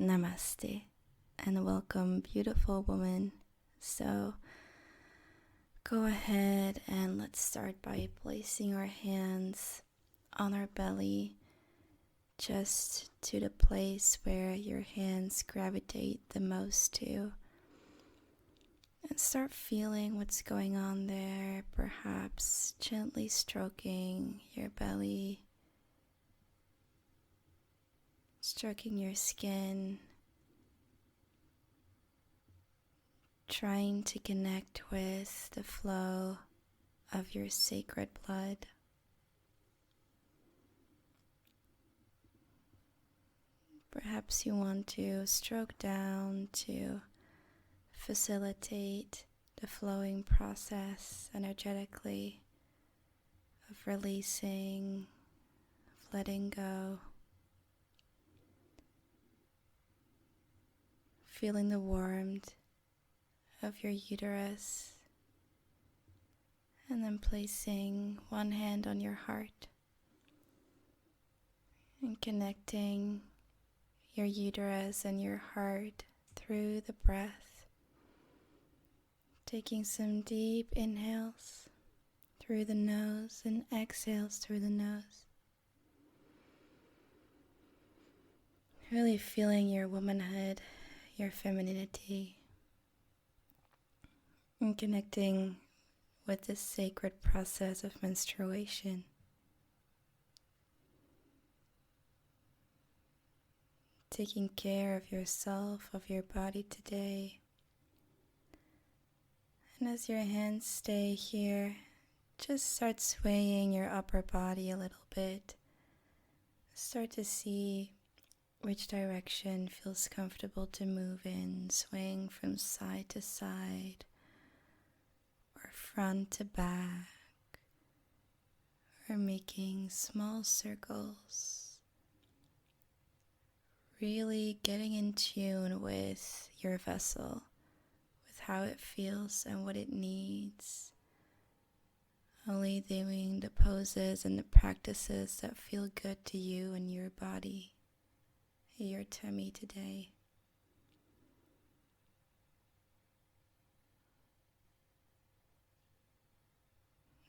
Namaste and welcome, beautiful woman. So go ahead and let's start by placing our hands on our belly, just to the place where your hands gravitate the most to. And start feeling what's going on there, perhaps gently stroking your belly, stroking your skin, trying to connect with the flow of your sacred blood. Perhaps you want to stroke down to facilitate the flowing process energetically of releasing, of letting go, feeling the warmth of your uterus, and then placing one hand on your heart and connecting your uterus and your heart through the breath, taking some deep inhales through the nose and exhales through the nose. Really feeling your womanhood, your femininity, and connecting with this sacred process of menstruation. Taking care of yourself, of your body today. And as your hands stay here, just start swaying your upper body a little bit. Start to see which direction feels comfortable to move in, swaying from side to side, or front to back, or making small circles. Really getting in tune with your vessel, with how it feels and what it needs. Only doing the poses and the practices that feel good to you and your body, your tummy today.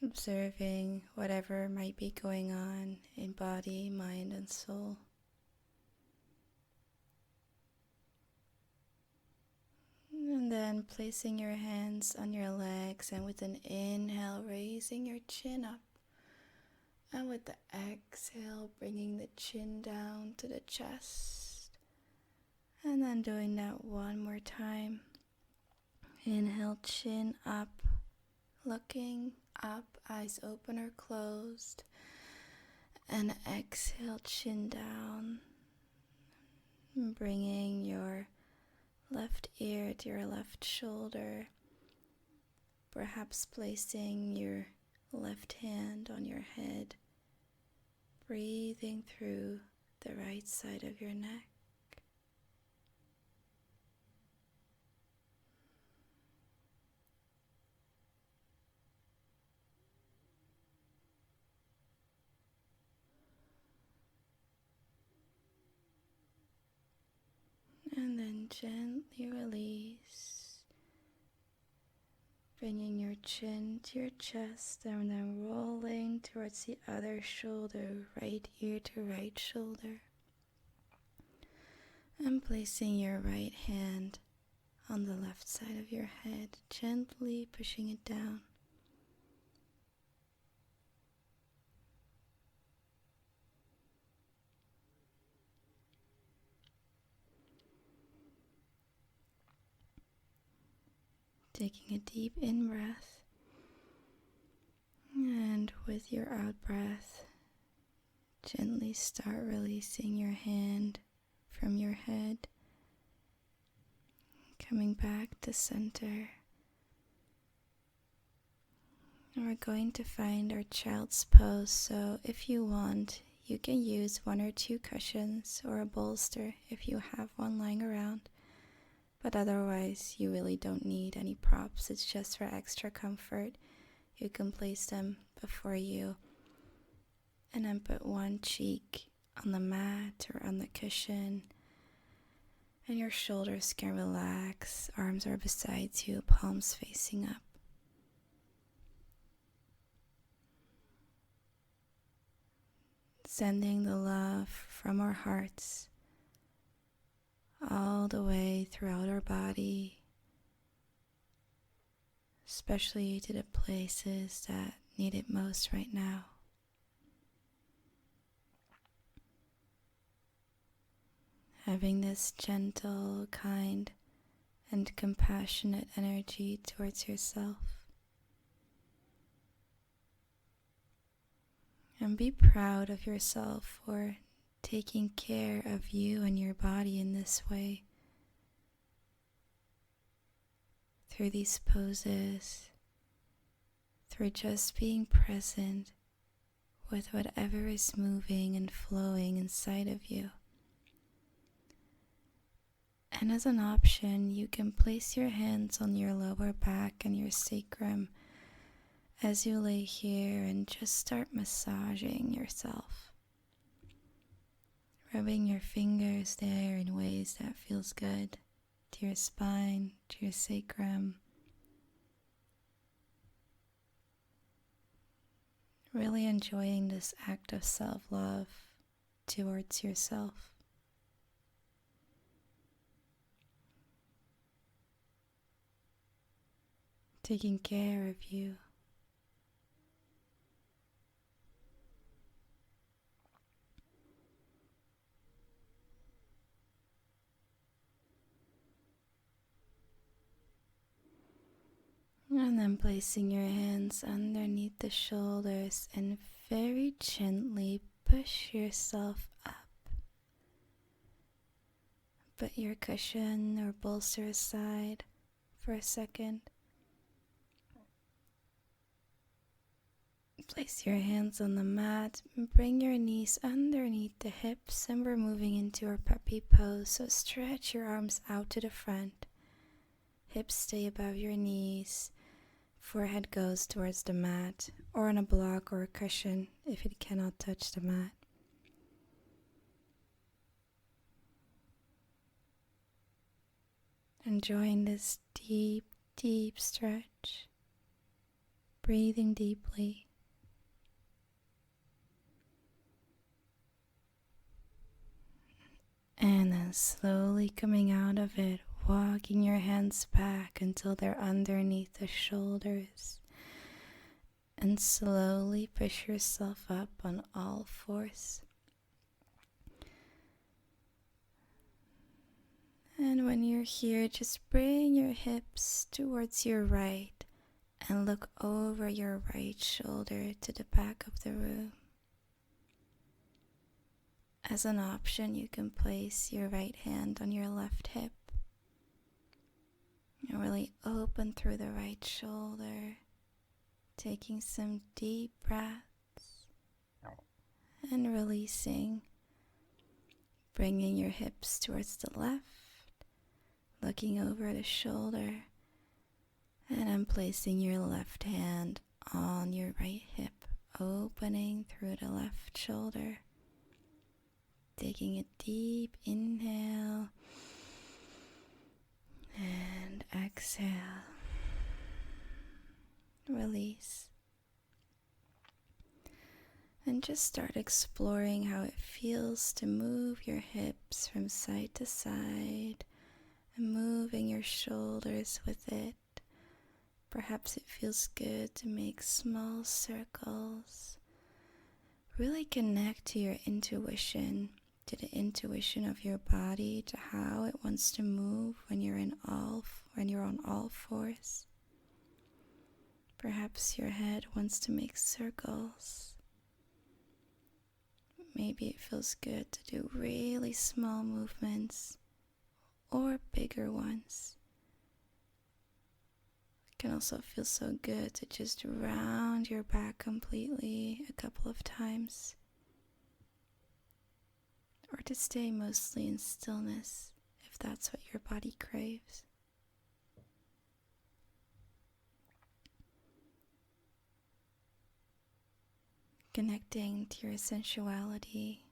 Observing whatever might be going on in body, mind, and soul. And then placing your hands on your legs, and with an inhale, raising your chin up. And with the exhale, bringing the chin down to the chest. And then doing that one more time. Inhale, chin up, looking up, eyes open or closed. And exhale, chin down, bringing your left ear to your left shoulder, perhaps placing your left hand on your head, breathing through the right side of your neck. And then gently release, bringing your chin to your chest and then rolling towards the other shoulder, right ear to right shoulder. And placing your right hand on the left side of your head, gently pushing it down. Taking a deep in-breath, and with your out-breath, gently start releasing your hand from your head, coming back to center. And we're going to find our child's pose, so if you want, you can use one or two cushions or a bolster if you have one lying around. But otherwise, you really don't need any props. It's just for extra comfort. You can place them before you and then put one cheek on the mat or on the cushion And your shoulders can relax, arms are beside you, palms facing up. Sending the love from our hearts all the way throughout our body, especially to the places that need it most right now. Having this gentle, kind, and compassionate energy towards yourself. And be proud of yourself for taking care of you and your body in this way. Through these poses, through just being present with whatever is moving and flowing inside of you. And as an option, you can place your hands on your lower back and your sacrum as you lay here and just start massaging yourself. Rubbing your fingers there in ways that feels good to your spine, to your sacrum. Really enjoying this act of self-love towards yourself. Taking care of you. And then placing your hands underneath the shoulders and very gently push yourself up. Put your cushion or bolster aside for a second. Place your hands on the mat and bring your knees underneath the hips, and we're moving into our puppy pose. So stretch your arms out to the front. Hips stay above your knees. Forehead goes towards the mat or on a block or a cushion if it cannot touch the mat. Enjoying this deep, deep stretch. Breathing deeply. And then slowly coming out of it, walking your hands back until they're underneath the shoulders. And slowly push yourself up on all fours. And when you're here, just bring your hips towards your right and look over your right shoulder to the back of the room. As an option, you can place your right hand on your left hip and really open through the right shoulder, taking some deep breaths and releasing, bringing your hips towards the left, looking over the shoulder, and then placing your left hand on your right hip, opening through the left shoulder. Taking a deep inhale and exhale. Release. And just start exploring how it feels to move your hips from side to side and moving your shoulders with it. Perhaps it feels good to make small circles. Really connect to your intuition, to the intuition of your body, to how it wants to move when you're on all fours. Perhaps your head wants to make circles. Maybe it feels good to do really small movements or bigger ones. It can also feel so good to just round your back completely a couple of times. Or to stay mostly in stillness if that's what your body craves. Connecting to your sensuality,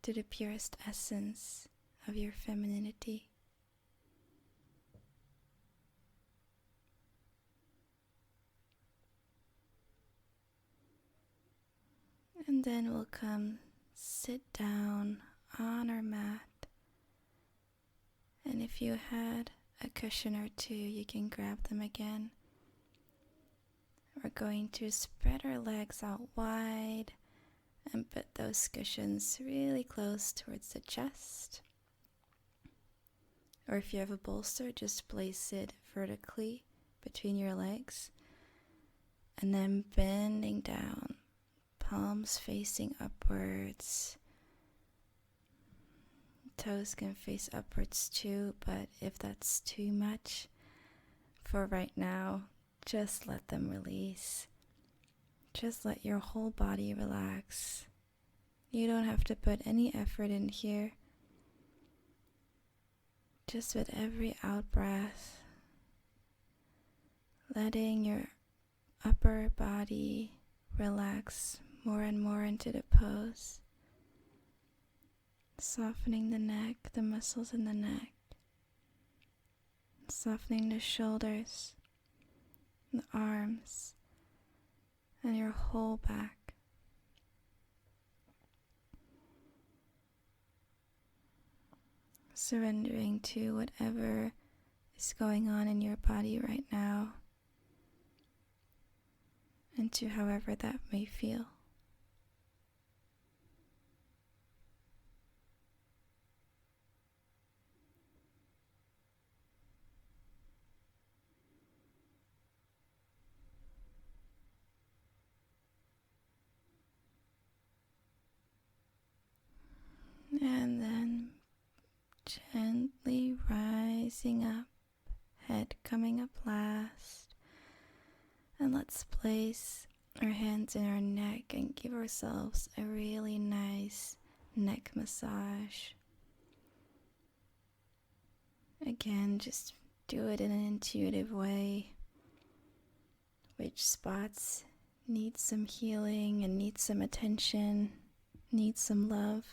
to the purest essence of your femininity. And then we'll come sit down on our mat. And if you had a cushion or two, you can grab them again. We're going to spread our legs out wide and put those cushions really close towards the chest. Or if you have a bolster, just place it vertically between your legs. And then bending down, palms facing upwards. Toes can face upwards too, but if that's too much for right now, just let them release. Just let your whole body relax. You don't have to put any effort in here. Just with every out breath, letting your upper body relax more and more into the pose. Softening the neck, the muscles in the neck. Softening the shoulders, the arms, and your whole back. Surrendering to whatever is going on in your body right now, and to however that may feel. And then gently rising up, head coming up last. And let's place our hands in our neck and give ourselves a really nice neck massage. Again, just do it in an intuitive way. Which spots need some healing and need some attention, need some love.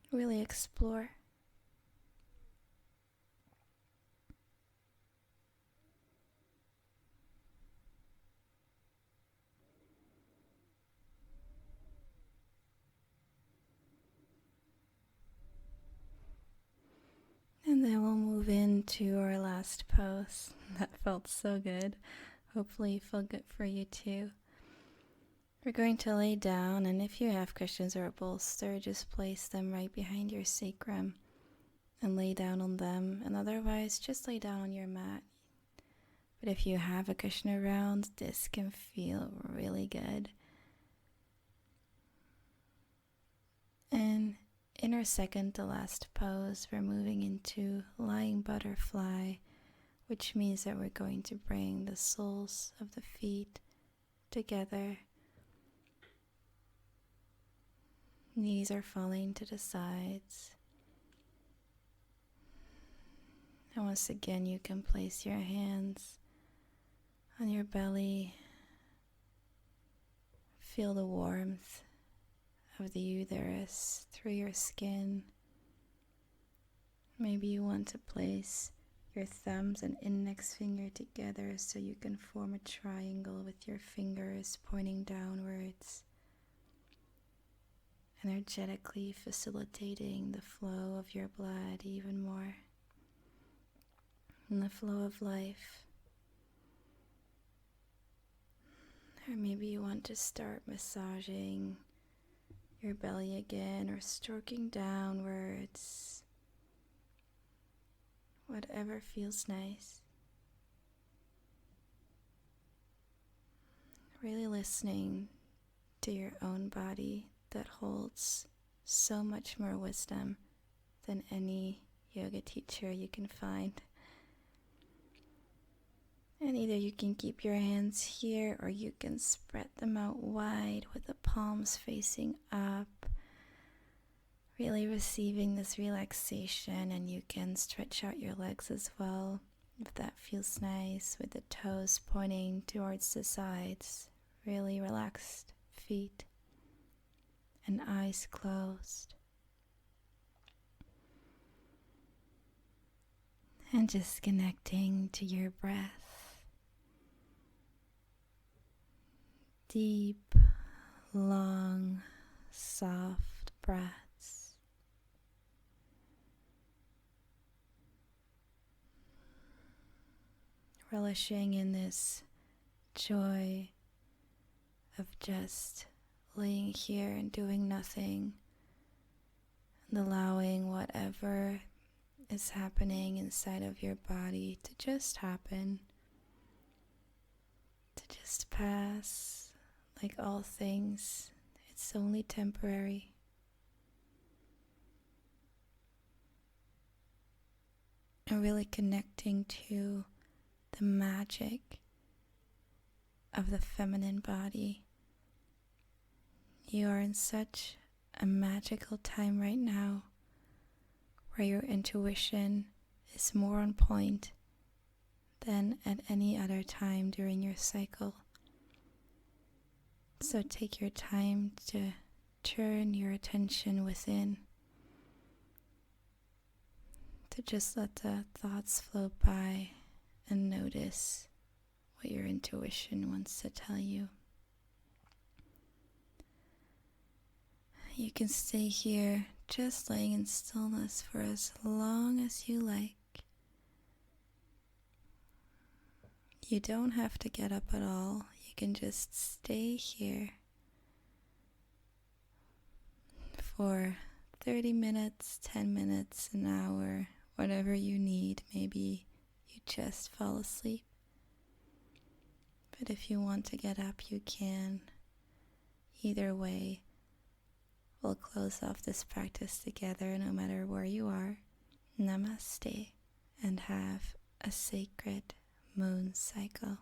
Really explore. And then we'll move into our last pose. That felt so good. Hopefully it felt good for you too. We're going to lay down, and if you have cushions or a bolster, just place them right behind your sacrum and lay down on them. And otherwise, just lay down on your mat. But if you have a cushion around, this can feel really good. And in our second to last pose, we're moving into lying butterfly, which means that we're going to bring the soles of the feet together. Knees are falling to the sides. And once again, you can place your hands on your belly. Feel the warmth of the uterus through your skin. Maybe you want to place your thumbs and index finger together so you can form a triangle with your fingers pointing downwards, energetically facilitating the flow of your blood even more, and the flow of life. Or maybe you want to start massaging your belly again, or stroking downwards, whatever feels nice. Really listening to your own body that holds so much more wisdom than any yoga teacher you can find. And either you can keep your hands here, or you can spread them out wide with the palms facing up, really receiving this relaxation. And you can stretch out your legs as well, if that feels nice, with the toes pointing towards the sides. Really relaxed feet and eyes closed. And just connecting to your breath. Deep, long, soft breaths. Relishing in this joy of just laying here and doing nothing and allowing whatever is happening inside of your body to just happen, to just pass. Like all things, it's only temporary. And really connecting to the magic of the feminine body. You are in such a magical time right now where your intuition is more on point than at any other time during your cycle. So take your time to turn your attention within, to just let the thoughts flow by and notice what your intuition wants to tell you. You can stay here just laying in stillness for as long as you like. You don't have to get up at all. You can just stay here for 30 minutes, 10 minutes, an hour, whatever you need. Maybe you just fall asleep. But if you want to get up, you can. Either way, we'll close off this practice together no matter where you are. Namaste, and have a sacred moon cycle.